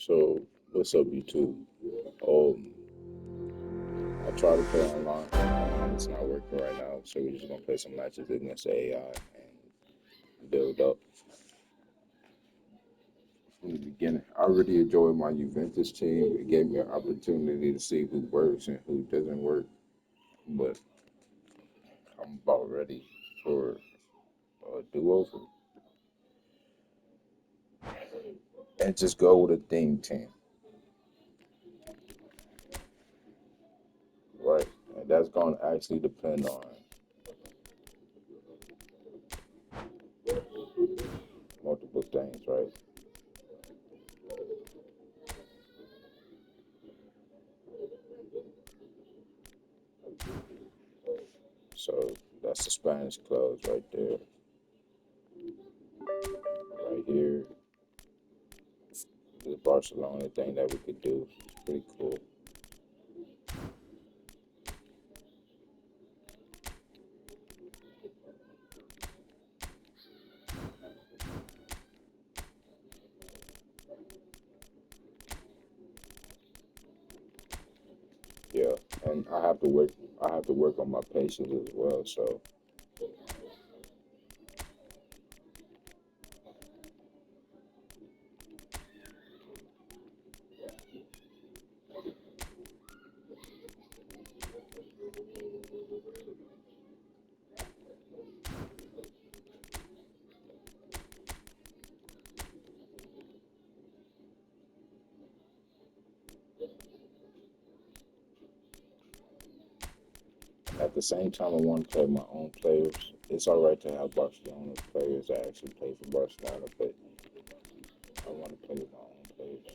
So, what's up, YouTube? Um, I try to play online, and it's not working right now. So we're just gonna play some matches against AI and build up from the beginning. I really enjoyed my Juventus team. It gave me an opportunity to see who works and who doesn't work. But I'm about ready for a do-over and just go with a theme team, right? And that's gonna actually depend on multiple things, right? So that's the Spanish clubs right there, right here. The Barcelona thing that we could do is pretty cool. Yeah, and I have to work. I have to work on my patience as well. So at the same time, I want to play my own players. It's all right to have Barcelona players that actually play for Barcelona, but I want to play with my own players.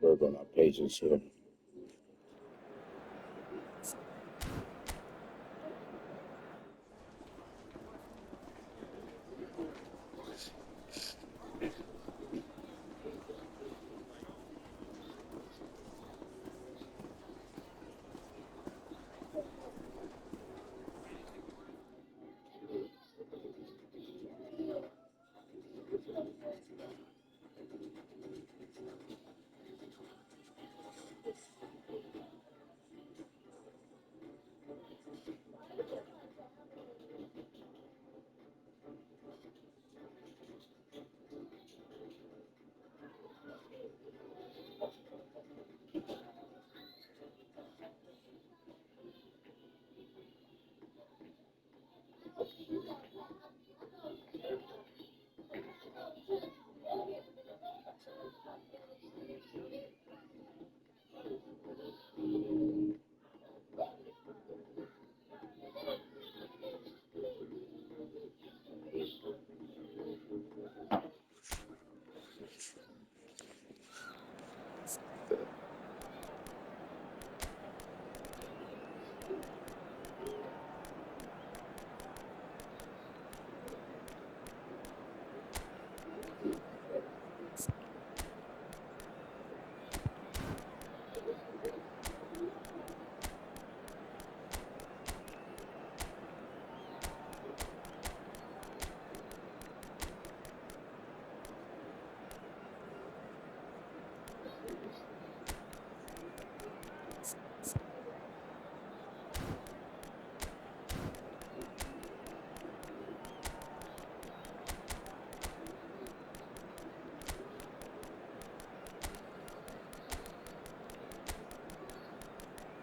Work on our patience here.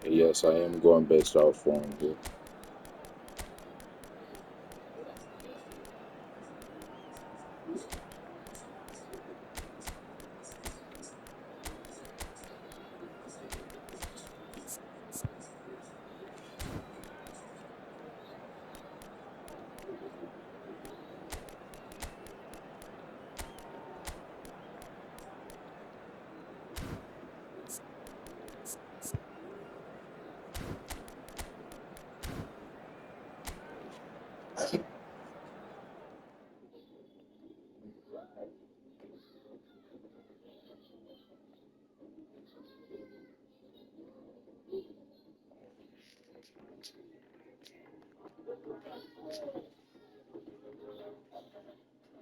Yes, I am going based off form here.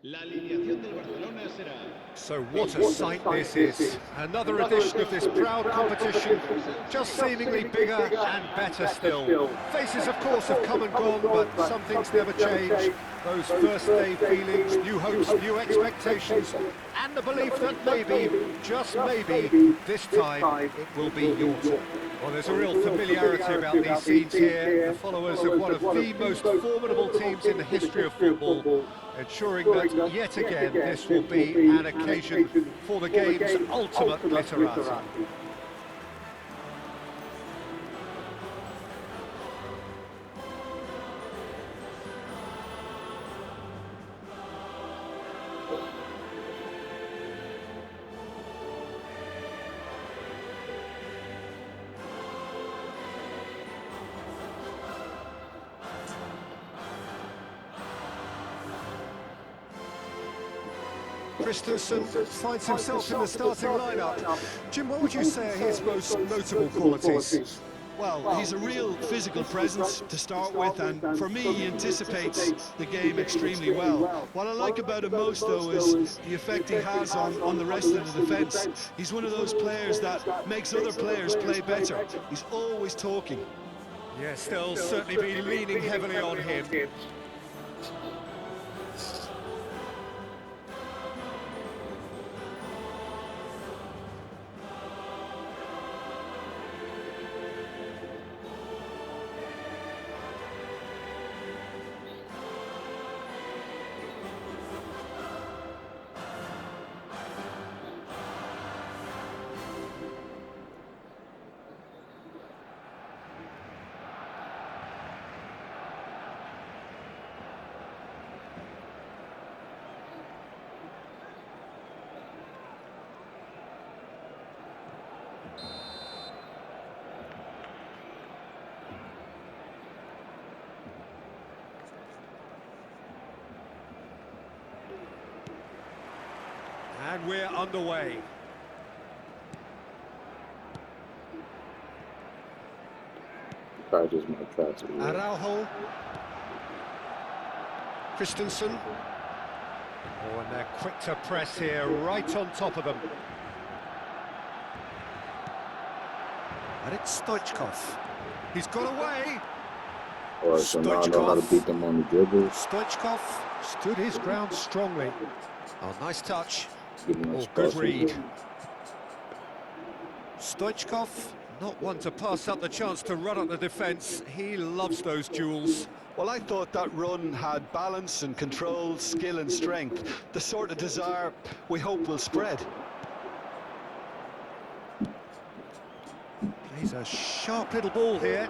La alineación del Barcelona será So what a sight this is. Another edition of this proud competition, just seemingly bigger and better still. Faces, of course, have come and gone, but some things never change. Those first day feelings, new hopes, new expectations, and the belief that maybe, just maybe, this time it will be your turn. Well, there's a real familiarity about these scenes here. The followers of one of the most formidable teams in the history of football, ensuring that yet again this will be an occasion for the game's ultimate glitterati. Christensen finds himself in the starting lineup. Jim, what would you say are his most notable qualities? Well, he's a real physical presence to start with, and for me, he anticipates the game extremely well. What I like about him most, though, is the effect he has on the rest of the defence. He's one of those players that makes other players play better. He's always talking. Yes, they'll certainly be leaning heavily on him. And we're underway. Charges my tracks. Araujo. Christensen. Oh, and they're quick to press here, right on top of them. And it's Stoichkov. He's got away. Or so now I know how to beat them on the dribble. Stoichkov stood his ground strongly. Oh, nice touch. Oh, good Good read. Stoichkov, not one to pass up the chance to run at the defence. He loves those duels. Well, I thought that run had balance and control, skill and strength. The sort of desire we hope will spread. Plays a sharp little ball here.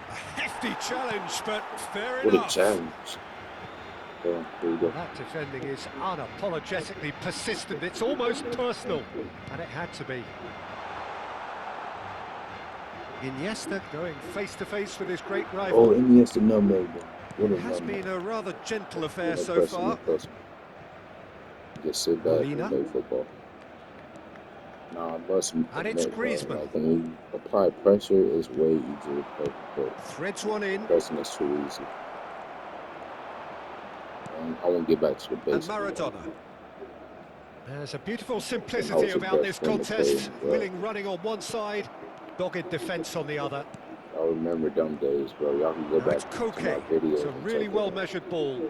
A hefty challenge, but fair What enough. a challenge. Yeah, there you go. That defending is unapologetically persistent. It's almost personal, and it had to be. Iniesta going face-to-face with his great rival. Oh, Iniesta nutmeg. What a It has nutmeg. been a rather gentle affair No so pressure, no far. pressure. Just sit back Molina. and play football. Nah, I must And it's admit, Griezmann. like when you apply pressure, it's way easier to play football. Threads one in. Pressing is too easy. I want to get back to the And basics. Maradona. There's a beautiful And I simplicity was the about best this friend to play contest. as well. Willing running on one side, dogged defence on the other. I remember them days, bro. Y'all can go Now back it's to my Koke. videos. It's a and really check it out. well-measured ball.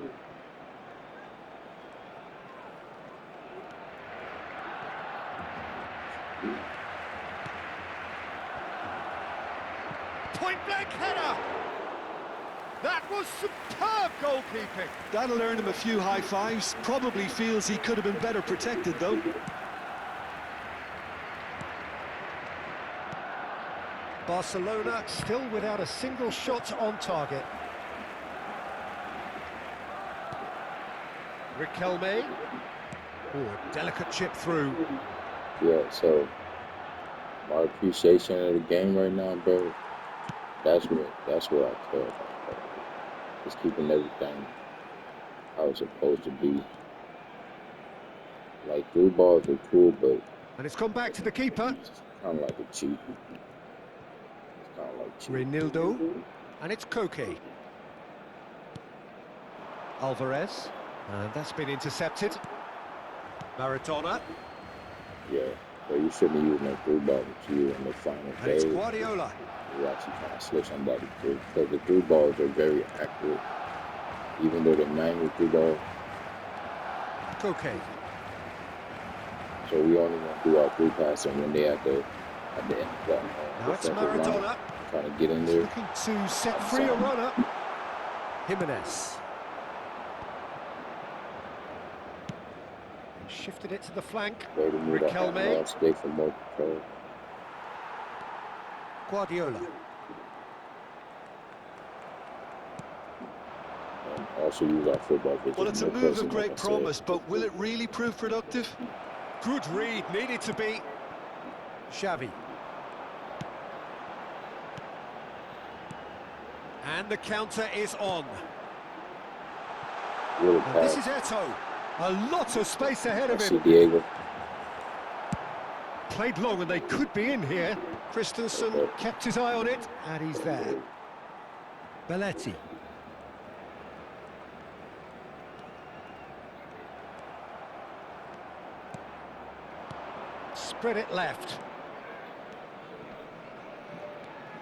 Point-blank header! That was superb goalkeeping. That'll earn him a few high fives. Probably feels he could have been better protected, though. Barcelona still without a single shot on target. Riquelme. Oh, a delicate chip through. Yeah, so my appreciation of the game right now, bro, that's what I care about, bro. Just keeping everything how it's supposed to be. Like, through balls are cool, but And it's gone back to the keeper. it's kind of like a cheat. It's kind of like cheating. Reinildo. And it's Koke. Alvarez. And that's been intercepted. Maradona. Yeah, but you shouldn't use no through ball to you in the final And it's phase. Guardiola. You actually kind of slip somebody through because the through balls are very accurate, even though they're manual through ball. Koke. So we only want to do our through passing when they at the end of that Now it's defensive line, Maradona. trying to get in He's there. looking to set free a runner. Jimenez. Shifted it to the flank. Way to move that Riquelme. off space for more control. Guardiola. And also use our football vision. Well, it's a no move pressing, of like great I said. promise, but will it really prove productive? Good read, needed to be. Xavi. And the counter is on. Really And this is pass. Eto'o. A lot of space ahead I of see him. Diego. Played long and they could be in here. Christensen kept his eye on it, and he's there. Belletti. Spread it left.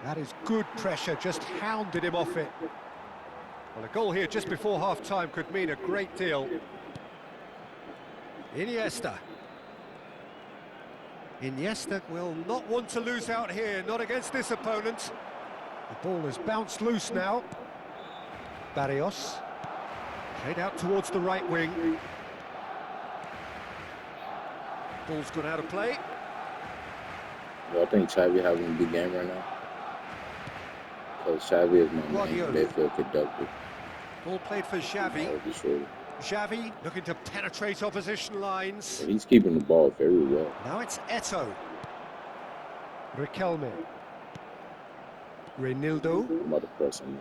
That is good pressure, just hounded him off it. Well, a goal here just before half-time could mean a great deal. Iniesta. Iniesta will not want to lose out here, not against this opponent. The ball has bounced loose now. Barrios. Played out towards the right wing. Ball's gone out of play. I think Xavi having a good game right now. Because Xavi is my main Guardiola. midfield conductor. Ball played for I Xavi. would be sure. Xavi looking to penetrate opposition lines. And he's keeping the ball very well. Now it's Eto'o. Riquelme. Reinildo. I'm about to press him.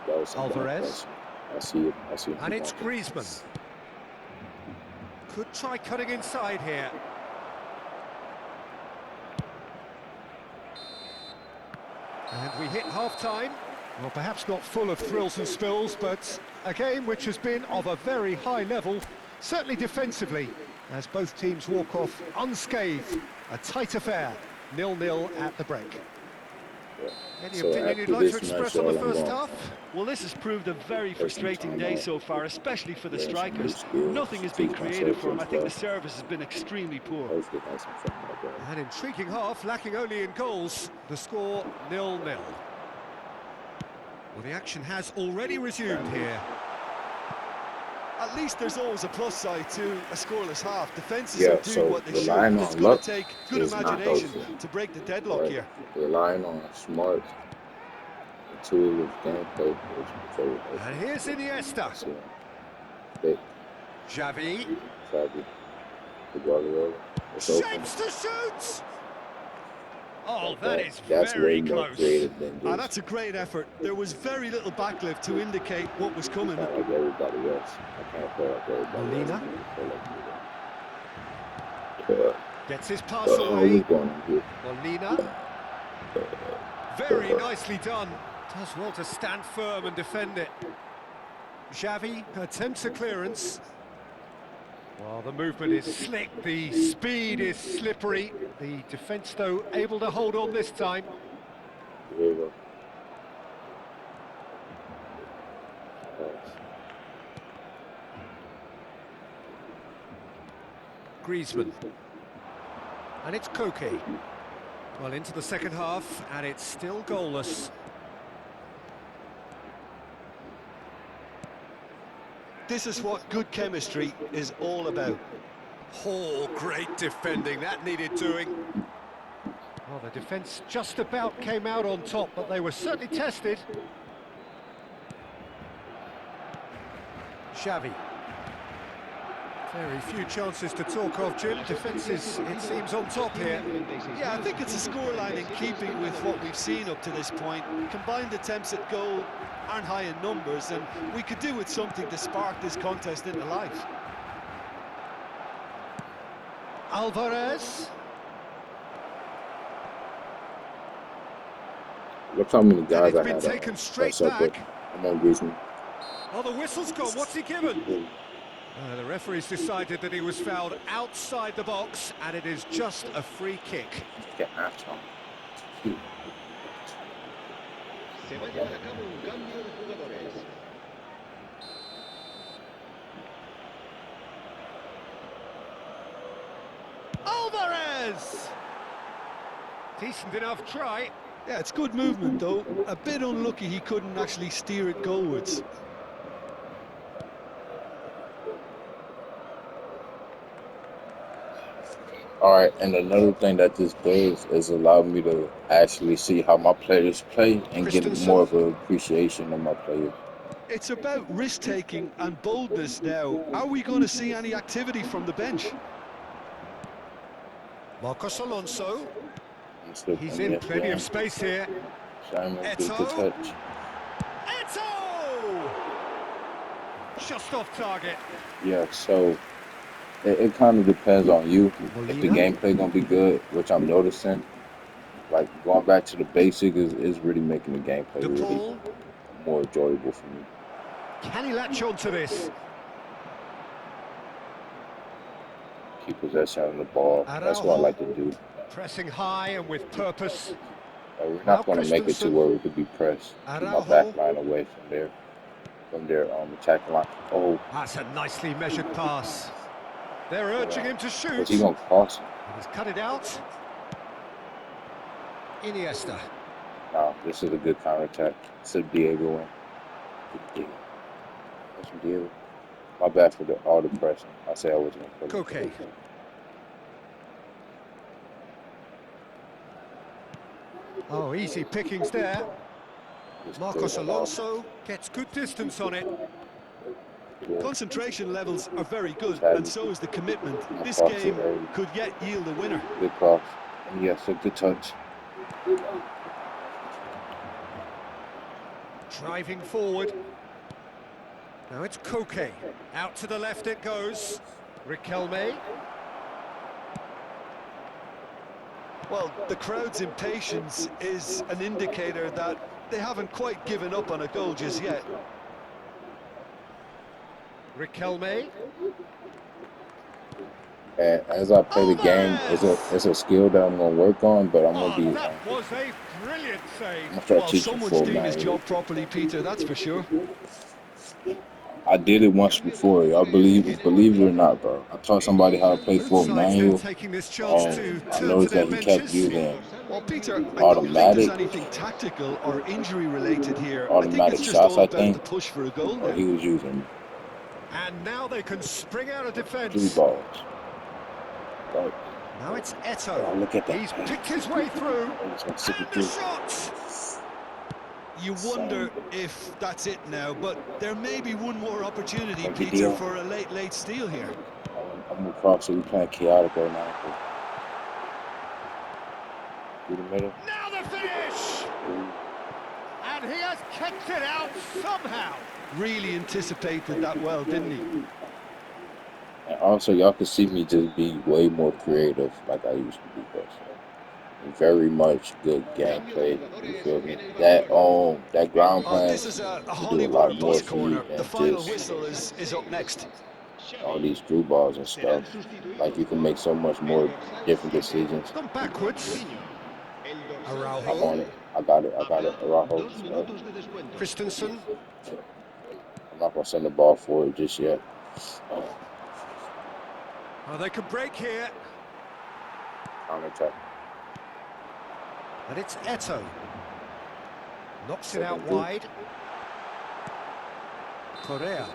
That was some bad Alvarez. pressing. I see it. I see it. And it's Griezmann. Could try cutting inside here. And we hit half-time. Well, perhaps not full of thrills and spills, but a game which has been of a very high level, certainly defensively, as both teams walk off unscathed. A tight affair, 0-0 at the break. Any So opinion after you'd like to this express match, on the all I'm first going- half? Well, this has proved a very frustrating day so far, especially for the strikers. Nothing has been creative for them. I think the service has been extremely poor. Hopefully that's some fun like that. An intriguing half, lacking only in goals. The score 0-0. Well, the action has already resumed here. At least there's always a plus side to a scoreless half. Defences Yeah, are doing so what they should. relying It's on going luck to take good is not imagination helpful. to break the deadlock But here. relying on smart, intuitive gameplay is very helpful. And here's Iniesta. So, big Xavi Xavi, the Guardiola. It's open. shapes to shoot. Oh, Like that is That's very way more close. creative than just That's a great effort. There was very little backlift to indicate what was coming. kind of like everybody else. I can't play like everybody Molina. else. I can't play like me. Gets his pass Who's away. going on here? Molina. Very nicely done. Does well to stand firm and defend it. Xavi attempts a clearance. Well, the movement is slick, the speed is slippery. The defence, though, able to hold on this time. Here you go. Pass. Griezmann. And it's Koke. Well, into the second half, and it's still goalless. This is what good chemistry is all about. Oh, great defending, that needed doing. Well, the defence just about came out on top, but they were certainly tested. Xavi. Very few chances to talk of, Jim. Defence is, it seems, on top here. Yeah, I think it's a scoreline in keeping with what we've seen up to this point. Combined attempts at goal aren't high in numbers, and we could do with something to spark this contest into life. Alvarez. Look how many And guys it's I been had taken straight press up with. back. I'm on Griezmann. Oh, the whistle's gone. What's he given? The referee's decided that he was fouled outside the box, and it is just a free kick. Get after him. Shoot. Se va a llevar a cabo un cambio de jugadores. Alvarez! Decent enough try. Yeah, it's good movement though. A bit unlucky he couldn't actually steer it goalwards. All right, and another thing that this does is allow me to actually see how my players play and get more Christensen. of an appreciation of my players. It's about risk-taking and boldness now. Are we going to see any activity from the bench? Marcos Alonso. He's And in yes, plenty yeah, of space here. Simon gets the Eto'o. touch. Eto'o! Just off target. Yeah, so it kind of depends on you. If the Molina. gameplay gonna be good, which I'm noticing, like going back to the basic is really making the gameplay De really Paul. more enjoyable for me. Can he latch on to this? Keep possession of the ball. That's what I Araujo. like to do. Pressing high and with purpose. We're Now not going to make it to Christensen. where we could be pressed. Keep my Araujo. back line away from their attacking line. Oh, That's a nicely measured pass. They're urging him to was shoot. he going to cross it? He's cut it out. Iniesta. No, this is a good counter attack. It's a Diego win. Diego. That's from Diego. My bad for all the pressing. I say I was going to put it. Koke. Oh, easy pickings there. Marcos Alonso gets good distance on it. Concentration levels are very good, and so is the commitment. This game could yet yield a winner. Good cross. And yes, a good touch. Driving forward. Now it's Koke. Out to the left it goes. Riquelme. Well, the crowd's impatience is an indicator that they haven't quite given up on a goal just yet. Riquelme. And as I play the game, it's a skill that I'm going to work on, but I'm going to be. That was a brilliant save. I'm going to start Well, teaching someone's for doing his man. job properly, Peter, that's for sure. I did it once before. Y'all believe it or not, bro. I taught somebody how to play Both full sides then manual, taking this chance to and I turn to noticed their that he kept benches. using Well, Peter, I don't think there's automatic anything tactical or injury-related here. I think automatic it's just shots, all I about think, the push for a goal or now. he was using And now they can spring out of three defence. balls. But Now it's oh, Eto'o. look at that. He's picked his way through. I'm just gonna stick And it the through. shot! You wonder if that's it now, but there may be one more opportunity, Thank you, Peter, Dio. for a late steal here. I'm gonna cross it. We're playing chaotic right now. Through the middle. Now the finish! And he has kicked it out somehow. Really anticipated that well, didn't he? And also, y'all can see me just be way more creative like I used to be. Very much good gameplay. You feel me? That ground Oh, this pass is a to do a lot Hollywood more bus for you corner. The than final just whistle is up next. all these through balls and stuff. Like you can make so much more different decisions. Gone backwards. I'm Araujo. on it. I got it. Araujo. Christensen. I'm not gonna send the ball forward just yet. Oh, they could break here. Counter attack. And it's Eto'o. Knocks it out wide. Correa.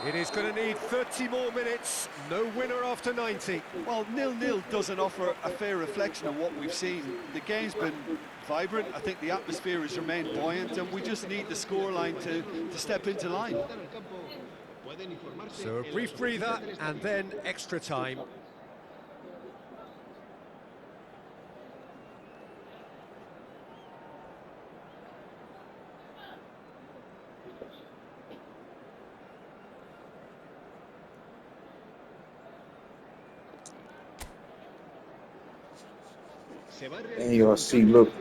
It is going to need 30 more minutes. No winner after 90. Well, 0-0 doesn't offer a fair reflection of what we've seen. The game's been vibrant. I think the atmosphere has remained buoyant, and we just need the scoreline to step into line. So a brief breather and then extra time. And y'all see, look,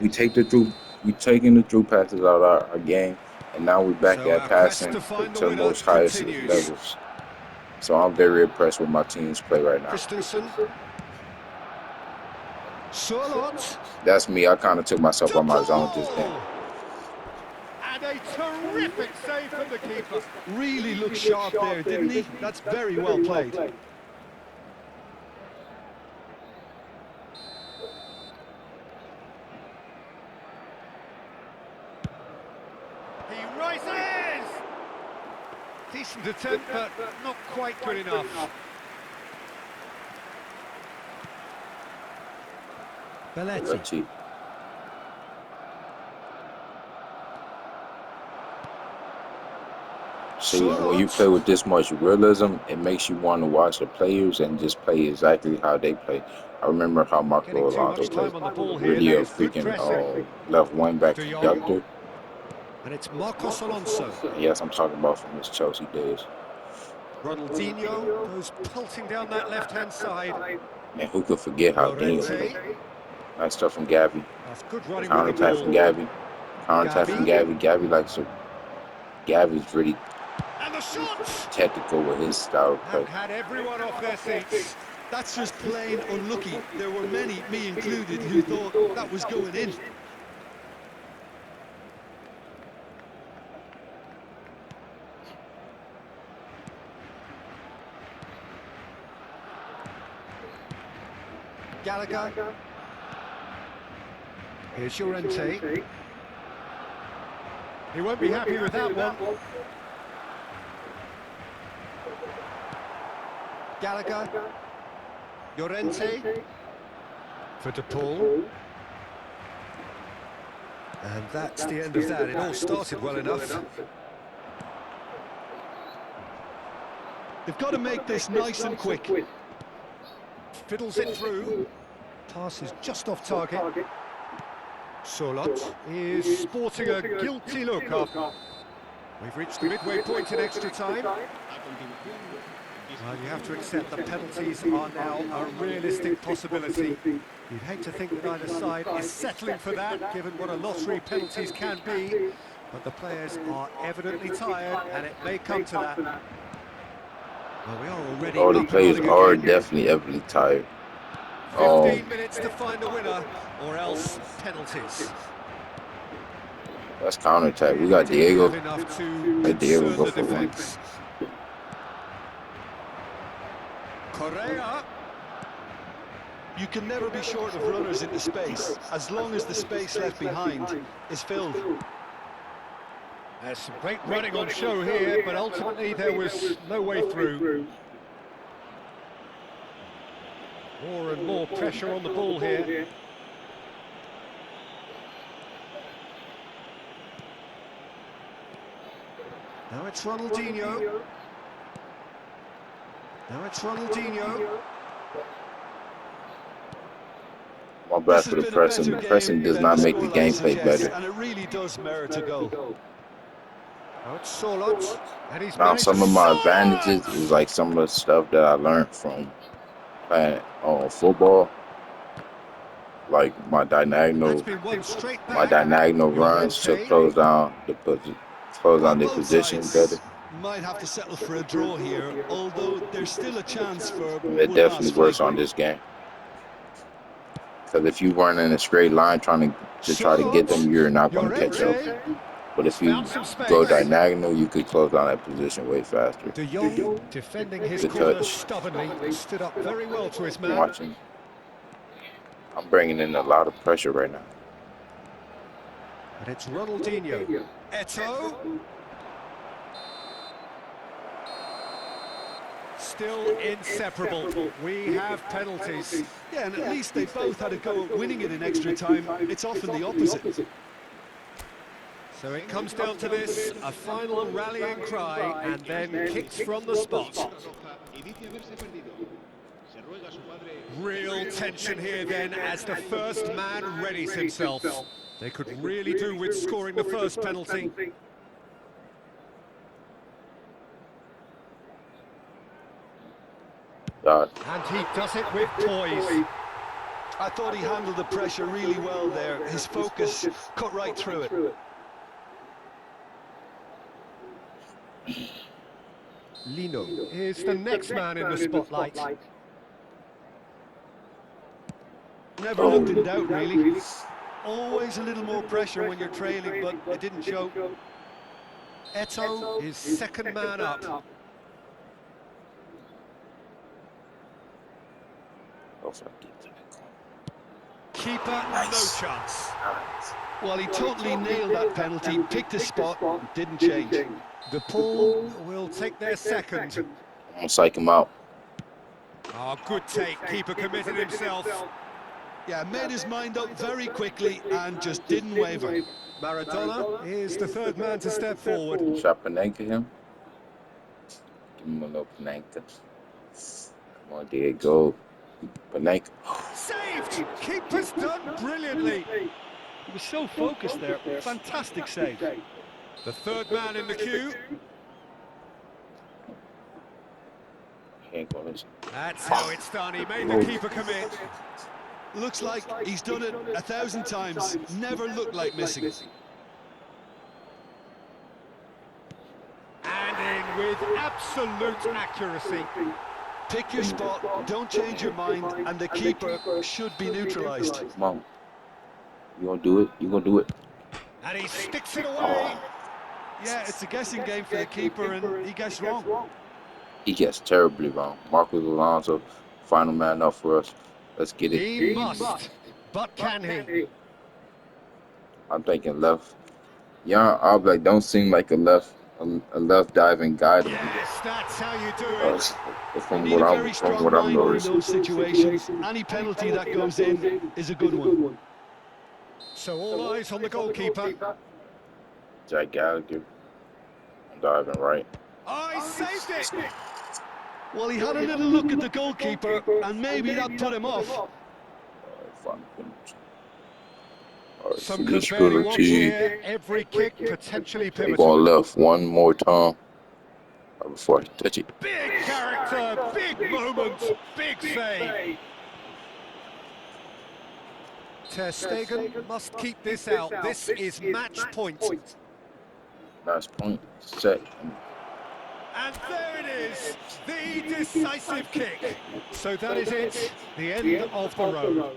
we taking the through passes out of our game. And now we're back So at our quest passing to find the to the winner most highest continues. levels. So I'm very impressed with my team's play right now. Christensen. Surlot. That's me. I kind of took myself To on my zone just then. Paul! And a terrific save from the keeper. Really looked sharp there, didn't he? That's very well played. He rises! Decent attempt, but not quite good enough. Belletti. Letty. See, when you play with this much realism, it makes you want to watch the players and just play exactly how they play. I remember how Getting Marco too Alonso much time played. on the ball here. Really a There's good freaking pressing. left wing back De Jong. conductor. And it's Marcos Alonso. Yes, I'm talking about from his Chelsea days. Ronaldinho goes pelting down that left-hand side. And who could forget how Dino played? Llorente. Nice stuff from Gabby. That's good running with Counter the attack from ball. Gabby. Counter attack from Gavi. Gabby. Gabby's really And the shot! technical with his style of play. And had everyone off their seats. That's just plain unlucky. There were many, me included, who thought that was going in. Gallagher. Here's Llorente. He won't be happy with that one. Gallagher. Llorente. For De Paul. And that's the end of that. It all started well enough. They've got to make this nice and quick. Fiddles it through. Pass is just off target. Surlot is sporting a guilty look up. We've reached the midway point in extra time. Well, you have to accept that penalties are now a realistic possibility. You'd hate to think that either side is settling for that, given what a lottery penalties can be. But the players are evidently tired, and it may come to that. Well, we are already All the up and players running are again. definitely heavily tired. 15 minutes to find a winner, or else penalties. That's counter attack. We got Diego. Enough to Let Diego concern go the for one. defence. Correa. You can never be short of runners into space, as long as the space left behind is filled. There's some great running on show here, but ultimately there was no way through. More and more pressure on the ball here. Now it's Ronaldinho. Now it's Ronaldinho. My bad for the pressing. The pressing does not make the gameplay better. And it really does merit a goal. Now it's Surlot. And he's Now, managed some to of my score! advantages is like some of the stuff that I learned from playing football, like my That's diagonal been one straight back. runs to Llorente. close down Well, their both position better. sides might have to settle for a draw here, although there's still a chance for It one definitely last works fight. on this game. Because if you run in a straight line try to get them, you're not going to catch up. Llorente. But if you Found some space. go diagonal, you could close down that position way faster. De Jong defending his Good corner touch. stubbornly, stood up very well to his man. Watching, I'm bringing in a lot of pressure right now. And it's Ronaldinho. Eto'o. Still inseparable. We have penalties. Yeah, and at least they both had a go at winning it in extra time. It's often the opposite. So it comes down to this, a final rallying cry, and then kicks from the spot. Real tension here then as the first man readies himself. They could really do with scoring the first penalty. God. And he does it with poise. I thought he handled the pressure really well there. His focus cut right through it. Lino is the next man in the spotlight. Never Oh, looked in doubt, really. Always a little more pressure when you're trailing, but it didn't show. Eto is second man up. hopefully I get to that corner. Keeper, no Nice. chance. Nice. Well, he totally nailed that penalty, picked his spot, didn't change. The Paul will take their second. I'm gonna psych him out. Oh, good take. Keeper committed himself. Yeah, made his mind up very quickly and just didn't waver. Maradona is the third man to step forward. Should I Panenka him? Give him a little Panenka. Come on, there you go. Panenka. Saved! Keeper's done brilliantly. He was so focused there. Fantastic save. The third man in the queue. He ain't gonna listen. That's how it's done. He made the keeper commit. Looks like he's done it 1,000 times. Never looked like missing. And in with absolute accuracy. Pick your spot, don't change your mind, and the keeper should be neutralised. Come on. You gonna do it? You gonna do it? And he sticks it away. Yeah, it's a guessing game for the keeper, and he guessed wrong. He gets terribly wrong. Marcos Alonso, final man up for us. Let's get it. He must. But can he? I'm thinking left. Yeah, I'll be like, don't seem like a left diving guy to me. Yes, that's how you do it. You From need what a I'm very from strong what I'm mind in noticing. those situations. Any penalty that goes in is a good one. So all eyes on the goalkeeper. Jack Gallagher. I'm diving right. Oh, he saved it. Well, he had a little look at the goalkeeper, and maybe that put him off. Some could barely watch here. Every kick potentially Ball pivotal. left one more time before I touch it. Big character, big moment, big save. Ter Stegen must keep this out. This is match point. Nice point. Set. And there it is, the decisive kick. So that is it, the end of the road.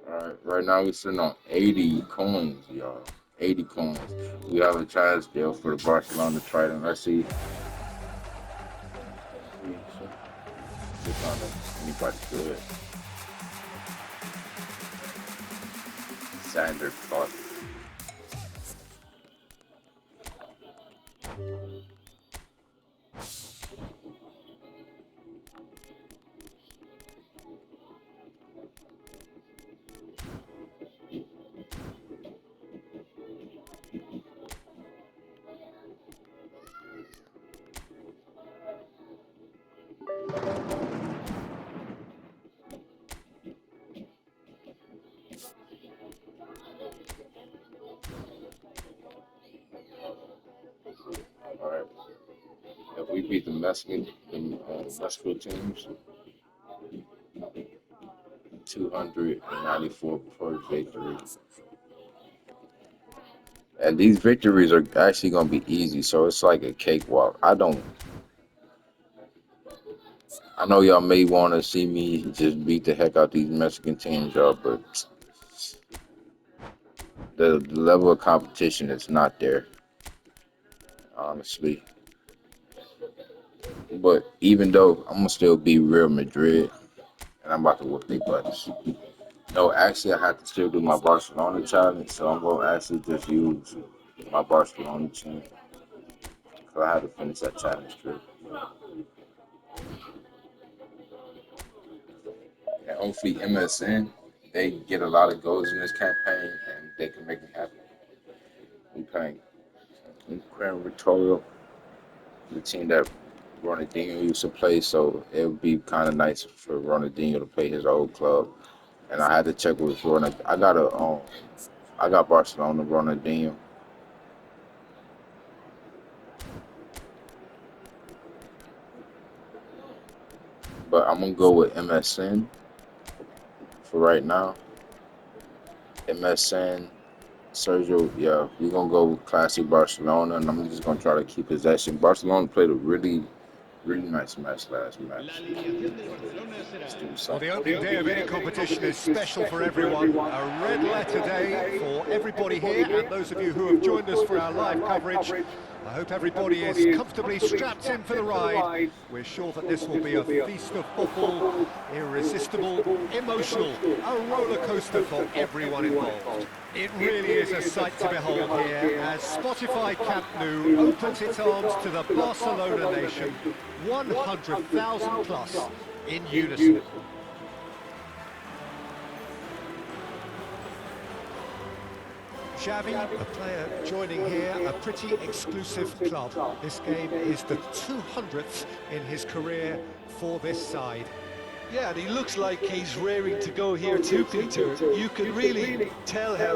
Alright, right now we're sitting on 80 coins, y'all. 80 coins. We have a chance still for the Barcelona trident. Let's see. Anybody good? Sander Clark. Alright. If we beat the Mexico teams, 294 per victory. And these victories are actually going to be easy, so it's like a cakewalk. I know y'all may want to see me just beat the heck out these Mexican teams, y'all, but the level of competition is not there, honestly. But even though I'm going to still be Real Madrid, and I'm about to whoop their butts. No, actually, I have to still do my Barcelona challenge, so I'm going to actually just use my Barcelona team. So I had to finish that challenge too. And hopefully MSN they get a lot of goals in this campaign, and they can make me happy. We playing Grand Victoria, the team that Ronaldinho used to play, so it would be kind of nice for Ronaldinho to play his old club. And I had to check with Ronald. I got Barcelona Ronaldinho, but I'm gonna go with MSN for right now. MSN, Sergio, yeah, we're gonna go with classic Barcelona, and I'm just gonna try to keep possession. Barcelona played a really nice match last La match. alineación del Barcelona Let's será do Well, the something. opening day of any competition is special for everyone. A red letter day for everybody here and those of you who have joined us for our live coverage. I hope everybody is comfortably strapped in for the ride. We're sure that this will be a feast of football, irresistible, emotional, a roller coaster for everyone involved. It really is a sight to behold here as Spotify Camp Nou opens its arms to the Barcelona nation, 100,000 plus in unison. Xavi, a player joining here, a pretty exclusive club. This game is the 200th in his career for this side. Yeah, and he looks like he's raring to go here too, Peter. You can really tell how